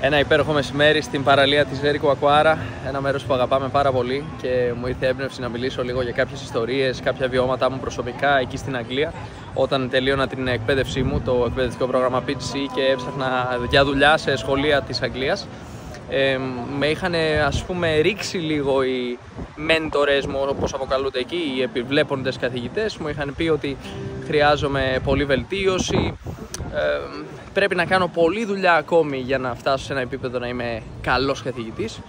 Ένα υπέροχο μεσημέρι στην παραλία της Jericho Aquara, ένα μέρος που αγαπάμε πάρα πολύ και μου ήρθε έμπνευση να μιλήσω λίγο για κάποιες ιστορίες, κάποια βιώματά μου προσωπικά εκεί στην Αγγλία όταν τελείωνα την εκπαίδευσή μου, το εκπαιδευτικό πρόγραμμα PGC και έψαχνα για δουλειά σε σχολεία της Αγγλίας. Με είχαν ρίξει λίγο οι μέντορες μου, όπως αποκαλούνται εκεί, οι επιβλέποντες καθηγητές. Μου είχαν πει ότι χρειάζομαι πολλή βελτίωση, πρέπει να κάνω πολλή δουλειά ακόμη για να φτάσω σε ένα επίπεδο να είμαι καλός καθηγητής,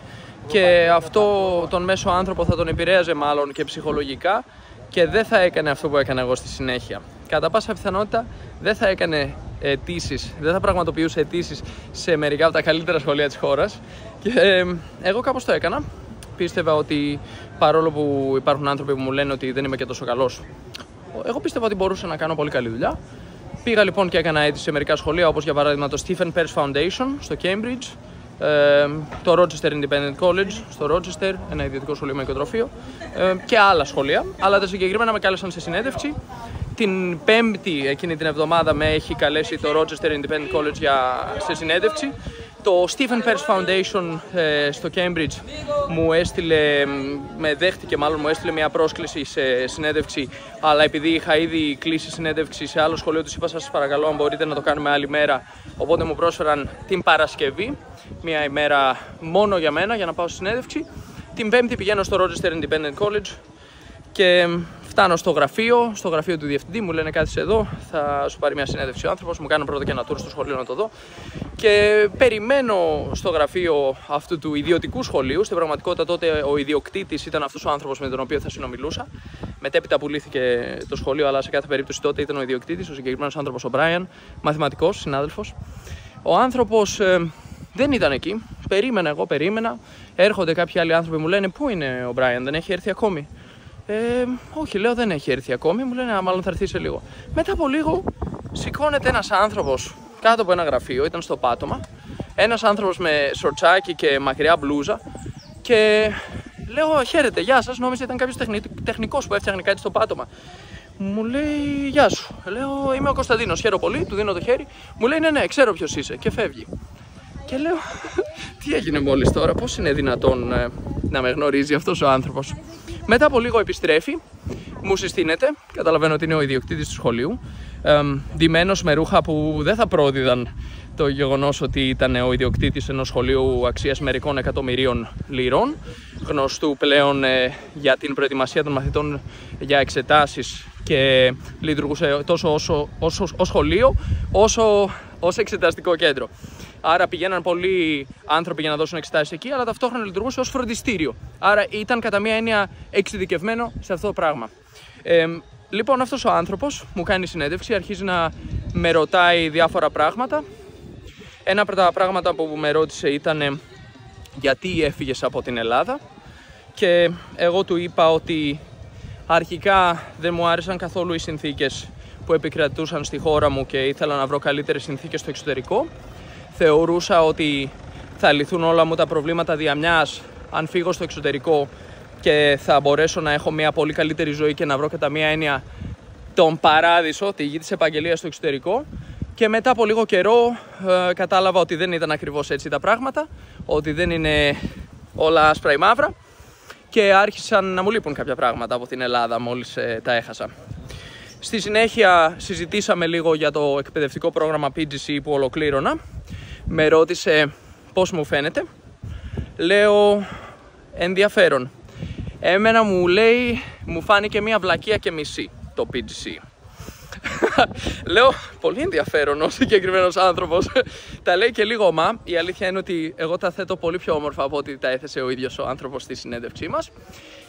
και αυτό τον μέσο άνθρωπο θα τον επηρέαζε μάλλον και ψυχολογικά και δεν θα έκανε αυτό που έκανα εγώ στη συνέχεια. Κατά πάσα πιθανότητα δεν θα έκανε αιτήσεις, δεν θα πραγματοποιούσε αιτήσεις σε μερικά από τα καλύτερα σχολεία της χώρας, και εγώ κάπως το έκανα. Πίστευα ότι παρόλο που υπάρχουν άνθρωποι που μου λένε ότι δεν είμαι και τόσο καλός, εγώ πίστευα ότι μπορούσα να κάνω πολύ καλή δουλειά. Πήγα λοιπόν και έκανα αίτηση σε μερικά σχολεία, όπως για παράδειγμα το Stephen Pearce Foundation στο Cambridge, το Rochester Independent College στο Rochester, ένα ιδιωτικό σχολείο με οικοτροφείο, και άλλα σχολεία. Αλλά τα συγκεκριμένα με κάλεσαν σε συνέντευξη. Την Πέμπτη εκείνη την εβδομάδα με έχει καλέσει το Rochester Independent College σε συνέντευξη. Το Stephen Pearce Foundation στο Cambridge μου έστειλε μια πρόσκληση σε συνέντευξη, αλλά επειδή είχα ήδη κλείσει συνέντευξη σε άλλο σχολείο, τους είπα σας παρακαλώ αν μπορείτε να το κάνουμε άλλη μέρα, οπότε μου πρόσφεραν την Παρασκευή, μια ημέρα μόνο για μένα για να πάω στη συνέντευξη. Την Πέμπτη πηγαίνω στο Rochester Independent College και φτάνω στο γραφείο του διευθυντή, μου λένε κάθισε εδώ, θα σου πάρει μια συνέντευξη ο άνθρωπος, μου κάνουν πρώτα και ένα tour στο σχολείο να το δω, και περιμένω στο γραφείο αυτού του ιδιωτικού σχολείου. Στην πραγματικότητα τότε ο ιδιοκτήτης ήταν αυτός ο άνθρωπος με τον οποίο θα συνομιλούσα. Μετέπειτα πουλήθηκε το σχολείο, αλλά σε κάθε περίπτωση τότε ήταν ο ιδιοκτήτης, ο συγκεκριμένος άνθρωπος ο Brian, μαθηματικός, συνάδελφος. Ο άνθρωπος δεν ήταν εκεί, περίμενα, έρχονται κάποιοι άλλοι άνθρωποι, μου λένε πού είναι ο Brian, δεν έχει έρθει ακόμη? Όχι, λέω, δεν έχει έρθει ακόμη. Μου λένε μάλλον θα έρθει σε λίγο. Μετά από λίγο σηκώνεται ένας άνθρωπος κάτω από ένα γραφείο, ήταν στο πάτωμα. Ένας άνθρωπος με σορτσάκι και μακριά μπλούζα. Και λέω χαίρετε, γεια σας. Νόμιζα ήταν κάποιος τεχνικός που έφτιαχνε κάτι στο πάτωμα. Μου λέει γεια σου. Λέω είμαι ο Κωνσταντίνος, χαίρομαι πολύ. Του δίνω το χέρι. Μου λέει ναι, ξέρω ποιος είσαι, και φεύγει. Και λέω τι έγινε μόλις τώρα, πώς είναι δυνατόν να με γνωρίζει αυτός ο άνθρωπος? Μετά από λίγο επιστρέφει, μου συστήνεται, καταλαβαίνω ότι είναι ο ιδιοκτήτης του σχολείου, ντυμένος με ρούχα που δεν θα πρόδιδαν το γεγονός ότι ήταν ο ιδιοκτήτης ενός σχολείου αξίας μερικών εκατομμυρίων λιρών, γνωστού πλέον για την προετοιμασία των μαθητών για εξετάσεις, και λειτουργούσε τόσο ως σχολείο όσο ως εξεταστικό κέντρο. Άρα πηγαίναν πολλοί άνθρωποι για να δώσουν εξετάσεις εκεί, αλλά ταυτόχρονα λειτουργούσε ως φροντιστήριο. Άρα ήταν κατά μία έννοια εξειδικευμένο σε αυτό το πράγμα. Λοιπόν, αυτός ο άνθρωπος μου κάνει συνέντευξη, αρχίζει να με ρωτάει διάφορα πράγματα. Ένα από τα πράγματα που με ρώτησε ήταν γιατί έφυγες από την Ελλάδα, και εγώ του είπα ότι αρχικά δεν μου άρεσαν καθόλου οι συνθήκες που επικρατούσαν στη χώρα μου και ήθελα να βρω καλύτερες συνθήκες στο εξωτερικό. Θεωρούσα ότι θα λυθούν όλα μου τα προβλήματα διαμιάς αν φύγω στο εξωτερικό και θα μπορέσω να έχω μια πολύ καλύτερη ζωή και να βρω κατά μία έννοια τον παράδεισο, τη γη της επαγγελίας στο εξωτερικό. Και μετά από λίγο καιρό κατάλαβα ότι δεν ήταν ακριβώς έτσι τα πράγματα, ότι δεν είναι όλα άσπρα ή μαύρα, και άρχισαν να μου λείπουν κάποια πράγματα από την Ελλάδα μόλις τα έχασα. Στη συνέχεια συζητήσαμε λίγο για το εκπαιδευτικό πρόγραμμα PGC που ολοκλήρωνα. Με ρώτησε πώς μου φαίνεται. Λέω ενδιαφέρον. Εμένα μου λέει μου φάνηκε μια βλακεία και μισή το PGC. Λέω πολύ ενδιαφέρον ο συγκεκριμένος άνθρωπος. Τα λέει και λίγο ομά. Η αλήθεια είναι ότι εγώ τα θέτω πολύ πιο όμορφα από ό,τι τα έθεσε ο ίδιος ο άνθρωπος στη συνέντευξή μας.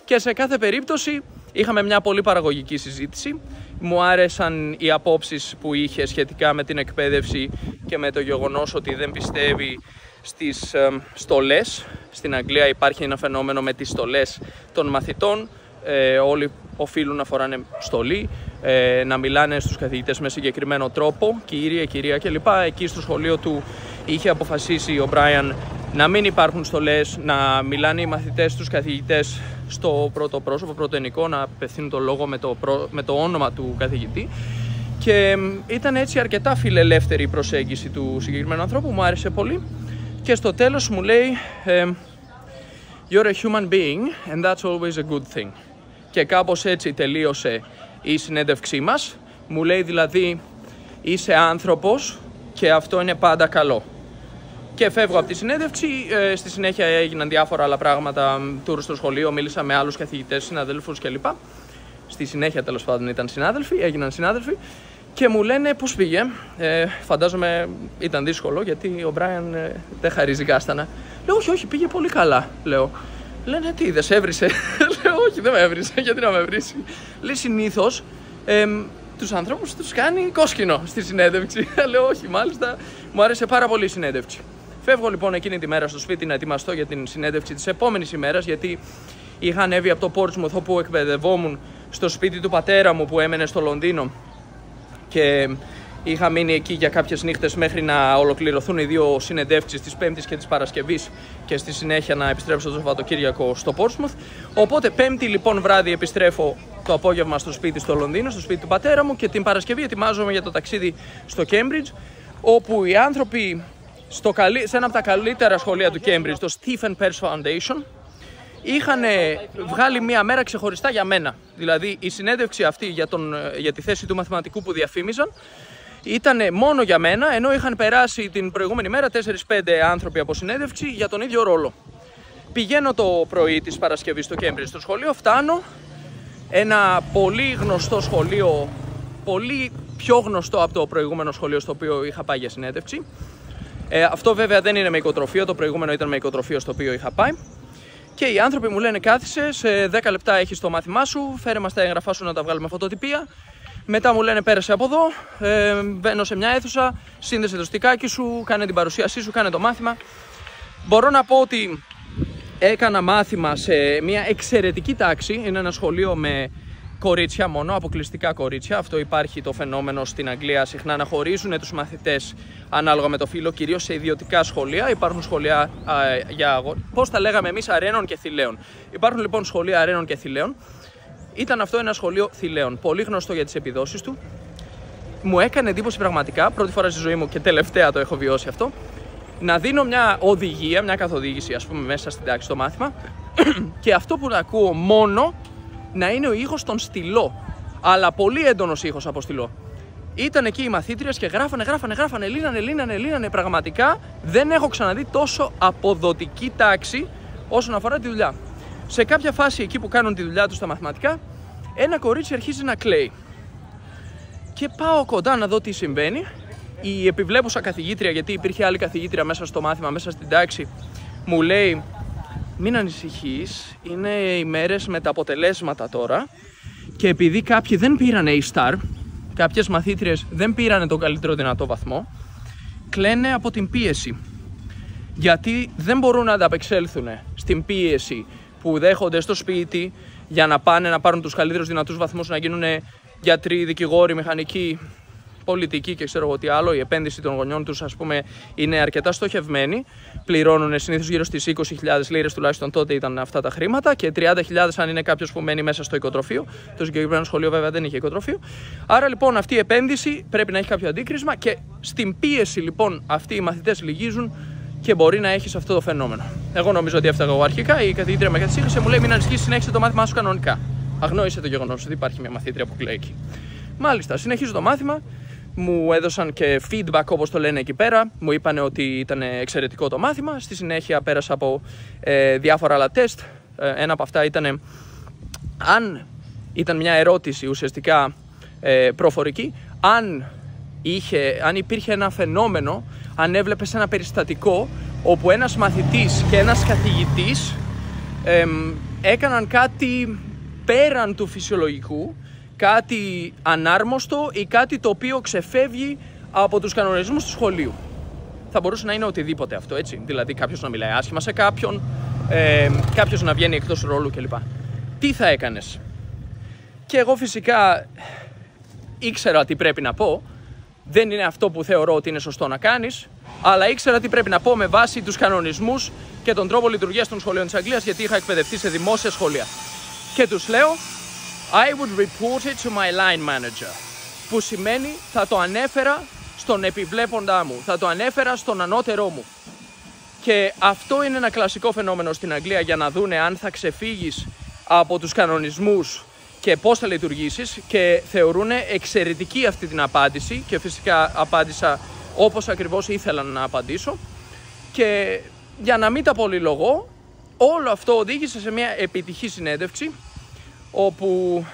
Και σε κάθε περίπτωση είχαμε μια πολύ παραγωγική συζήτηση. Μου άρεσαν οι απόψεις που είχε σχετικά με την εκπαίδευση και με το γεγονός ότι δεν πιστεύει στις στολές. Στην Αγγλία υπάρχει ένα φαινόμενο με τις στολές των μαθητών. Όλοι οφείλουν να φοράνε στολή, να μιλάνε στους καθηγητές με συγκεκριμένο τρόπο, κύριε, κυρία κλπ. Εκεί στο σχολείο του είχε αποφασίσει ο Brian να μην υπάρχουν στολές, να μιλάνε οι μαθητές στους καθηγητές στο πρώτο πρόσωπο, πρωτοενικό, να απευθύνουν το λόγο με το όνομα του καθηγητή. Και ήταν έτσι αρκετά φιλελεύθερη η προσέγγιση του συγκεκριμένου ανθρώπου, μου άρεσε πολύ. Και στο τέλος μου λέει You're a human being and that's always a good thing. Και κάπως έτσι τελείωσε η συνέντευξή μας. Μου λέει δηλαδή είσαι άνθρωπος και αυτό είναι πάντα καλό. Και φεύγω από τη συνέντευξη, στη συνέχεια έγιναν διάφορα άλλα πράγματα, tour στο σχολείο, μίλησα με άλλους καθηγητές, συναδέλφους κλπ. Στη συνέχεια τέλος πάντων έγιναν συνάδελφοι και μου λένε πώς πήγε. Φαντάζομαι ήταν δύσκολο γιατί ο Μπράιαν δεν χαρίζει κάστανα. Λέω όχι, πήγε πολύ καλά, λέω. Λένε τι, δεν σε έβρισε? Λέω όχι, δεν με έβρισε, γιατί να με βρίσει? Λέει συνήθως τους ανθρώπους τους κάνει κόσκινο στη συνέντευξη. Λέω όχι, μάλιστα, μου άρεσε πάρα πολύ η συνέντευξη. Φεύγω λοιπόν εκείνη τη μέρα στο σπίτι να ετοιμαστώ για την συνέντευξη της επόμενης ημέρας, γιατί είχα ανέβει από το Portsmouth όπου εκπαιδευόμουν στο σπίτι του πατέρα μου που έμενε στο Λονδίνο και είχα μείνει εκεί για κάποιες νύχτες μέχρι να ολοκληρωθούν οι δύο συνεντεύξεις της Πέμπτης και της Παρασκευής και στη συνέχεια να επιστρέψω το Σαββατοκύριακο στο Portsmouth. Οπότε Πέμπτη λοιπόν βράδυ επιστρέφω το απόγευμα στο σπίτι στο Λονδίνο, στο σπίτι του πατέρα μου, και την Παρασκευή ετοιμάζομαι για το ταξίδι στο Cambridge, όπου οι άνθρωποι σε ένα από τα καλύτερα σχολεία του Cambridge, το Stephen Pearce Foundation, είχαν βγάλει μία μέρα ξεχωριστά για μένα. Δηλαδή η συνέντευξη αυτή για τη θέση του μαθηματικού που διαφήμιζαν ήταν μόνο για μένα, ενώ είχαν περάσει την προηγούμενη μέρα 4-5 άνθρωποι από συνέντευξη για τον ίδιο ρόλο. Πηγαίνω το πρωί της Παρασκευής στο Cambridge στο σχολείο, φτάνω, ένα πολύ γνωστό σχολείο, πολύ πιο γνωστό από το προηγούμενο σχολείο στο οποίο είχα πάει για συνέντευξη. Αυτό βέβαια δεν είναι με οικοτροφείο, το προηγούμενο ήταν με οικοτροφείο στο οποίο είχα πάει. Και οι άνθρωποι μου λένε κάθισε, σε 10 λεπτά έχεις το μάθημά σου, φέρε μας τα έγγραφά σου να τα βγάλουμε φωτοτυπία. Μετά μου λένε πέρασε από εδώ, μπαίνω σε μια αίθουσα, σύνδεσε το στικάκι σου, κάνε την παρουσίασή σου, κάνε το μάθημα. Μπορώ να πω ότι έκανα μάθημα σε μια εξαιρετική τάξη, είναι ένα σχολείο με κορίτσια μόνο, αποκλειστικά κορίτσια. Αυτό υπάρχει το φαινόμενο στην Αγγλία συχνά, να χωρίζουν τους μαθητές ανάλογα με το φύλο, κυρίως σε ιδιωτικά σχολεία. Υπάρχουν σχολεία πώς τα λέγαμε εμείς, αρένων και θηλαίων. Υπάρχουν λοιπόν σχολεία αρένων και θηλαίων. Ήταν αυτό ένα σχολείο θηλαίων, πολύ γνωστό για τις επιδόσεις του. Μου έκανε εντύπωση πραγματικά, πρώτη φορά στη ζωή μου και τελευταία το έχω βιώσει αυτό, να δίνω μια οδηγία, μια καθοδήγηση ας πούμε μέσα στην τάξη στο μάθημα και αυτό που ακούω μόνο να είναι ο ήχος των στυλό, αλλά πολύ έντονος ήχος από στυλό. Ήταν εκεί οι μαθήτριες και γράφανε, λύνανε. Πραγματικά δεν έχω ξαναδεί τόσο αποδοτική τάξη όσον αφορά τη δουλειά. Σε κάποια φάση εκεί που κάνουν τη δουλειά τους στα μαθηματικά, ένα κορίτσι αρχίζει να κλαίει. Και πάω κοντά να δω τι συμβαίνει. Η επιβλέπουσα καθηγήτρια, γιατί υπήρχε άλλη καθηγήτρια μέσα στο μάθημα, μέσα στην τάξη, μου λέει μην ανησυχείς, είναι οι μέρες με τα αποτελέσματα τώρα και επειδή κάποιοι δεν πήραν A-star, κάποιες μαθήτριες δεν πήραν τον καλύτερο δυνατό βαθμό, κλαίνε από την πίεση. Γιατί δεν μπορούν να ανταπεξέλθουν στην πίεση που δέχονται στο σπίτι για να πάνε να πάρουν τους καλύτερους δυνατούς βαθμούς, να γίνουν γιατροί, δικηγόροι, μηχανικοί, πολιτικοί και ξέρω εγώ τι άλλο. Η επένδυση των γονιών τους, ας πούμε, είναι αρκετά στοχευμένη. Πληρώνουν συνήθως γύρω στις 20.000 λίρες, τουλάχιστον τότε ήταν αυτά τα χρήματα, και 30.000 αν είναι κάποιος που μένει μέσα στο οικοτροφείο. Το συγκεκριμένο σχολείο βέβαια δεν είχε οικοτροφείο. Άρα λοιπόν αυτή η επένδυση πρέπει να έχει κάποιο αντίκρισμα και στην πίεση λοιπόν αυτοί οι μαθητές λυγίζουν και μπορεί να έχεις αυτό το φαινόμενο. Εγώ νομίζω ότι έφταγα εγώ αρχικά. Η καθηγήτρια με καθησύχασε, μου λέει μην ανησυχείς, συνέχισε το μάθημά σου κανονικά. Αγνόησε το γεγονός ότι υπάρχει μια μαθήτρια που κλαίει εκεί. Μάλιστα, συνεχίζω το μάθημα. Μου έδωσαν και feedback όπως το λένε εκεί πέρα. Μου είπαν ότι ήταν εξαιρετικό το μάθημα. Στη συνέχεια πέρασα από διάφορα άλλα τεστ. Ένα από αυτά ήταν μια ερώτηση ουσιαστικά προφορική. Αν υπήρχε ένα φαινόμενο, αν έβλεπες ένα περιστατικό όπου ένας μαθητής και ένας καθηγητής έκαναν κάτι πέραν του φυσιολογικού, κάτι ανάρμοστο ή κάτι το οποίο ξεφεύγει από τους κανονισμούς του σχολείου. Θα μπορούσε να είναι οτιδήποτε αυτό, έτσι. Δηλαδή κάποιος να μιλάει άσχημα σε κάποιον, κάποιος να βγαίνει εκτός ρόλου κλπ. Τι θα έκανες? Και εγώ φυσικά ήξερα τι πρέπει να πω. Δεν είναι αυτό που θεωρώ ότι είναι σωστό να κάνεις, αλλά ήξερα τι πρέπει να πω με βάση τους κανονισμούς και τον τρόπο λειτουργίας των σχολείων της Αγγλίας, γιατί είχα εκπαιδευτεί σε δημόσια σχολεία. Και τους λέω I would report it to my line manager, που σημαίνει θα το ανέφερα στον επιβλέποντά μου, θα το ανέφερα στον ανώτερό μου. Και αυτό είναι ένα κλασικό φαινόμενο στην Αγγλία για να δούνε αν θα ξεφύγεις από τους κανονισμούς και πώς θα λειτουργήσεις, και θεωρούν εξαιρετική αυτή την απάντηση, και φυσικά απάντησα όπως ακριβώς ήθελα να απαντήσω. Και για να μην τα πολυλογώ, όλο αυτό οδήγησε σε μια επιτυχή συνέντευξη, όπου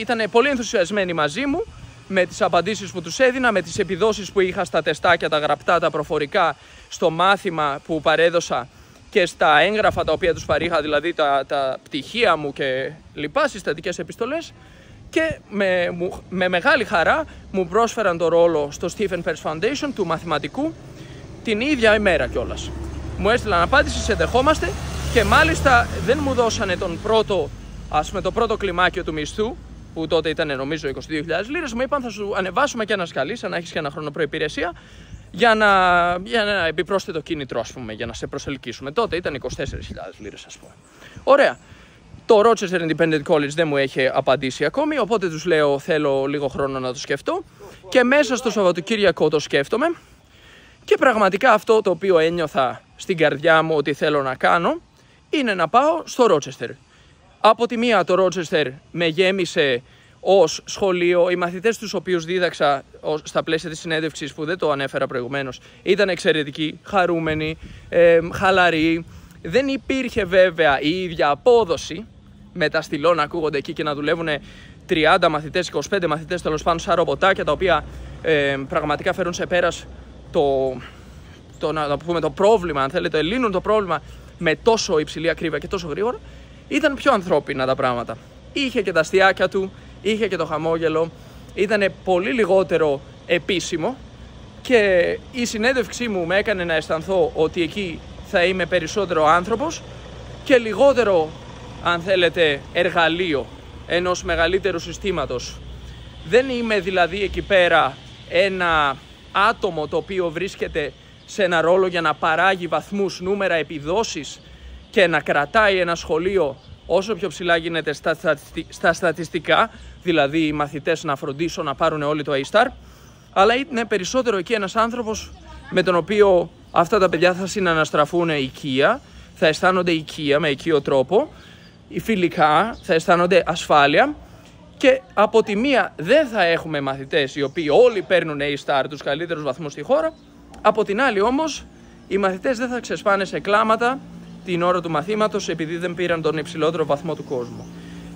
ήταν πολύ ενθουσιασμένοι μαζί μου με τις απαντήσεις που τους έδινα, με τις επιδόσεις που είχα στα τεστάκια, τα γραπτά, τα προφορικά, στο μάθημα που παρέδωσα και στα έγγραφα τα οποία τους παρήχα, δηλαδή τα πτυχία μου και λοιπά, συστατικές επιστολές, και με μεγάλη χαρά μου πρόσφεραν το ρόλο στο Stephen Pears Foundation του μαθηματικού την ίδια ημέρα κιόλας. Μου έστειλαν απάντηση, σε δεχόμαστε, και μάλιστα δεν μου δώσανε το πρώτο κλιμάκιο του μισθού, που τότε ήταν νομίζω 22.000 λίρες, μου είπαν θα σου ανεβάσουμε και ένα σκαλί, σαν να έχεις και ένα χρόνο προϋπηρεσία, για ένα επιπρόσθετο κίνητρο, ας πούμε, για να σε προσελκύσουμε. Τότε ήταν 24.000 λίρες, ας πούμε. Ωραία. Το Rochester Independent College δεν μου έχει απαντήσει ακόμη, οπότε τους λέω θέλω λίγο χρόνο να το σκεφτώ, και μέσα στο Σαββατοκύριακο το σκέφτομαι, και πραγματικά αυτό το οποίο ένιωθα στην καρδιά μου ότι θέλω να κάνω είναι να πάω στο Rochester. Από τη μία το Rochester με γέμισε ως σχολείο, οι μαθητές τους οποίους δίδαξα στα πλαίσια της συνέντευξης, που δεν το ανέφερα προηγουμένως, ήταν εξαιρετικοί, χαρούμενοι, χαλαροί. Δεν υπήρχε βέβαια η ίδια απόδοση με τα στυλό να ακούγονται εκεί και να δουλεύουν 30 μαθητές, 25 μαθητές τέλος πάντων, σαν ρομποτάκια, τα οποία πραγματικά φέρουν σε πέρας το πρόβλημα, αν θέλετε, λύνουν το πρόβλημα με τόσο υψηλή ακρίβεια και τόσο γρήγορα. Ήταν πιο ανθρώπινα τα πράγματα. Είχε και τα αστιάκια του, είχε και το χαμόγελο, ήταν πολύ λιγότερο επίσημο, και η συνέντευξή μου με έκανε να αισθανθώ ότι εκεί θα είμαι περισσότερο άνθρωπος και λιγότερο, αν θέλετε, εργαλείο ενός μεγαλύτερου συστήματος. Δεν είμαι δηλαδή εκεί πέρα ένα άτομο το οποίο βρίσκεται σε ένα ρόλο για να παράγει βαθμούς, νούμερα, επιδόσεις και να κρατάει ένα σχολείο όσο πιο ψηλά γίνεται στα στατιστικά, δηλαδή οι μαθητές να φροντίσουν να πάρουν όλοι το A-star, αλλά είναι περισσότερο εκεί ένας άνθρωπος με τον οποίο αυτά τα παιδιά θα συναναστραφούν οικία, θα αισθάνονται οικία με οικείο τρόπο, φιλικά, θα αισθάνονται ασφάλεια, και από τη μία δεν θα έχουμε μαθητές οι οποίοι όλοι παίρνουν A-star, τους καλύτερους βαθμούς στη χώρα, από την άλλη όμως οι μαθητές δεν θα ξεσπάνε σε κλάματα την ώρα του μαθήματος επειδή δεν πήραν τον υψηλότερο βαθμό του κόσμου.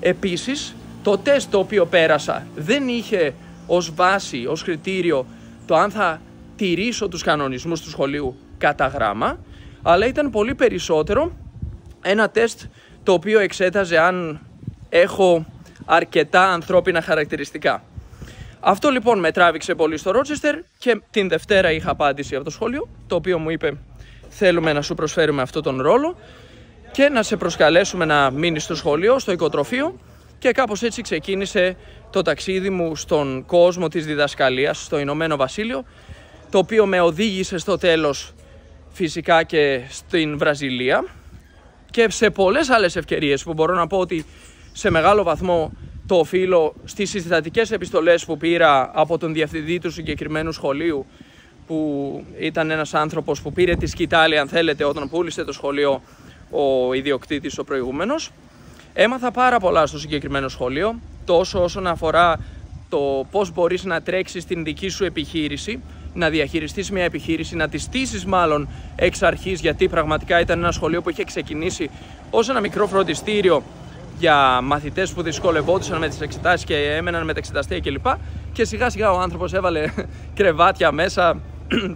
Επίσης, το τεστ το οποίο πέρασα δεν είχε ως βάση, ως κριτήριο το αν θα τηρήσω τους κανονισμούς του σχολείου κατά γράμμα, αλλά ήταν πολύ περισσότερο ένα τεστ το οποίο εξέταζε αν έχω αρκετά ανθρώπινα χαρακτηριστικά. Αυτό λοιπόν με τράβηξε πολύ στο Rochester, και την Δευτέρα είχα απάντηση από το σχολείο, το οποίο μου είπε θέλουμε να σου προσφέρουμε αυτόν τον ρόλο και να σε προσκαλέσουμε να μείνεις στο σχολείο, στο οικοτροφείο, και κάπως έτσι ξεκίνησε το ταξίδι μου στον κόσμο της διδασκαλίας στο Ηνωμένο Βασίλειο, το οποίο με οδήγησε στο τέλος φυσικά και στην Βραζιλία και σε πολλές άλλες ευκαιρίες που μπορώ να πω ότι σε μεγάλο βαθμό το οφείλω στις συστατικές επιστολές που πήρα από τον διευθυντή του συγκεκριμένου σχολείου, που ήταν ένας άνθρωπος που πήρε τη σκητάλη, αν θέλετε, όταν πούλησε το σχολείο ο ιδιοκτήτης ο προηγούμενος. Έμαθα πάρα πολλά στο συγκεκριμένο σχολείο, τόσο όσον αφορά το πώς μπορείς να τρέξεις την δική σου επιχείρηση, να διαχειριστείς μια επιχείρηση, να τη στήσεις μάλλον εξ αρχής, γιατί πραγματικά ήταν ένα σχολείο που είχε ξεκινήσει ως ένα μικρό φροντιστήριο για μαθητές που δυσκολευόντουσαν με τις εξετάσεις και έμεναν μεταξεταστές κλπ. Και σιγά σιγά ο άνθρωπος έβαλε κρεβάτια μέσα,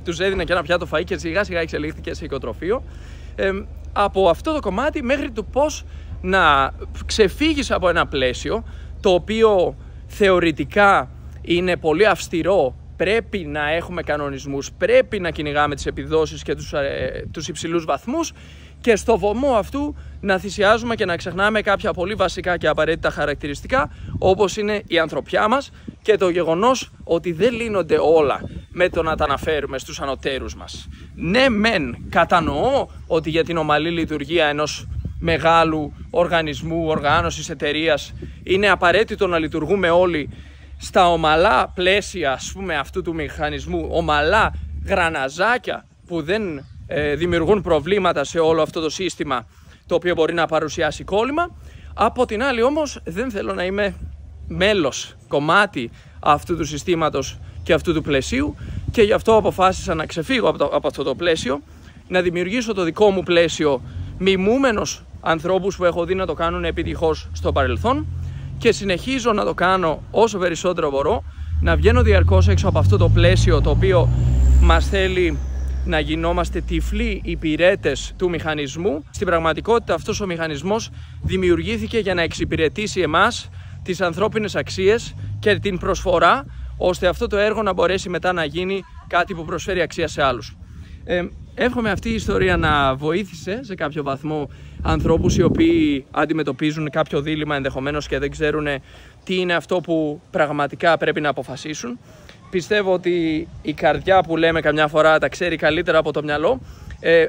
τους έδινε και ένα πιάτο φαΐ και σιγά σιγά εξελίχθηκε σε οικοτροφείο. Από αυτό το κομμάτι μέχρι το πώς να ξεφύγεις από ένα πλαίσιο το οποίο θεωρητικά είναι πολύ αυστηρό, πρέπει να έχουμε κανονισμούς, πρέπει να κυνηγάμε τις επιδόσεις και τους υψηλούς βαθμούς, και στο βωμό αυτού να θυσιάζουμε και να ξεχνάμε κάποια πολύ βασικά και απαραίτητα χαρακτηριστικά, όπως είναι η ανθρωπιά μας και το γεγονός ότι δεν λύνονται όλα με το να τα αναφέρουμε στους ανωτέρους μας. Ναι, μεν κατανοώ ότι για την ομαλή λειτουργία ενός μεγάλου οργανισμού, οργάνωσης, εταιρείας είναι απαραίτητο να λειτουργούμε όλοι στα ομαλά πλαίσια, ας πούμε, αυτού του μηχανισμού, ομαλά γραναζάκια που δεν δημιουργούν προβλήματα σε όλο αυτό το σύστημα, το οποίο μπορεί να παρουσιάσει κόλλημα. Από την άλλη όμως δεν θέλω να είμαι μέλος, κομμάτι αυτού του συστήματος και αυτού του πλαισίου, και γι' αυτό αποφάσισα να ξεφύγω από αυτό το πλαίσιο, να δημιουργήσω το δικό μου πλαίσιο, μιμούμενος ανθρώπους που έχω δει να το κάνουν επιτυχώς στο παρελθόν, και συνεχίζω να το κάνω όσο περισσότερο μπορώ, να βγαίνω διαρκώς έξω από αυτό το πλαίσιο το οποίο μας θέλει να γινόμαστε τυφλοί υπηρέτες του μηχανισμού. Στην πραγματικότητα αυτός ο μηχανισμός δημιουργήθηκε για να εξυπηρετήσει εμάς, τις ανθρώπινες αξίες και την προσφορά, ώστε αυτό το έργο να μπορέσει μετά να γίνει κάτι που προσφέρει αξία σε άλλους. Εύχομαι αυτή η ιστορία να βοήθησε σε κάποιο βαθμό ανθρώπους οι οποίοι αντιμετωπίζουν κάποιο δίλημμα ενδεχομένως και δεν ξέρουν τι είναι αυτό που πραγματικά πρέπει να αποφασίσουν. Πιστεύω ότι η καρδιά που λέμε καμιά φορά τα ξέρει καλύτερα από το μυαλό.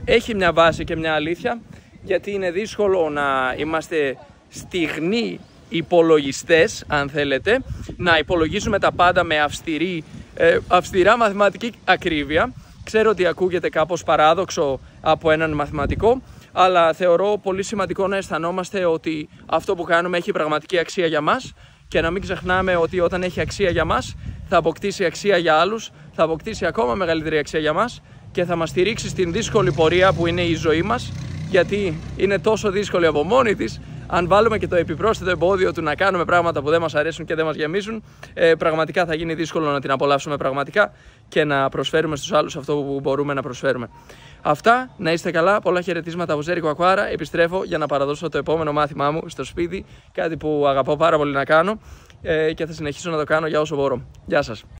Έχει μια βάση και μια αλήθεια, γιατί είναι δύσκολο να είμαστε στιγνοί υπολογιστές, αν θέλετε, να υπολογίζουμε τα πάντα με αυστηρά μαθηματική ακρίβεια. Ξέρω ότι ακούγεται κάπως παράδοξο από έναν μαθηματικό, αλλά θεωρώ πολύ σημαντικό να αισθανόμαστε ότι αυτό που κάνουμε έχει πραγματική αξία για μας, και να μην ξεχνάμε ότι όταν έχει αξία για μας θα αποκτήσει αξία για άλλους, θα αποκτήσει ακόμα μεγαλύτερη αξία για μας και θα μας στηρίξει στην δύσκολη πορεία που είναι η ζωή μας, γιατί είναι τόσο δύσκολη από μόνη της. Αν βάλουμε και το επιπρόσθετο εμπόδιο του να κάνουμε πράγματα που δεν μας αρέσουν και δεν μας γεμίζουν, πραγματικά θα γίνει δύσκολο να την απολαύσουμε πραγματικά και να προσφέρουμε στους άλλους αυτό που μπορούμε να προσφέρουμε. Αυτά, να είστε καλά, πολλά χαιρετίσματα από Ζέρικο Ακουάρα. Επιστρέφω για να παραδώσω το επόμενο μάθημά μου στο σπίτι, κάτι που αγαπώ πάρα πολύ να κάνω, και θα συνεχίσω να το κάνω για όσο μπορώ. Γεια σας.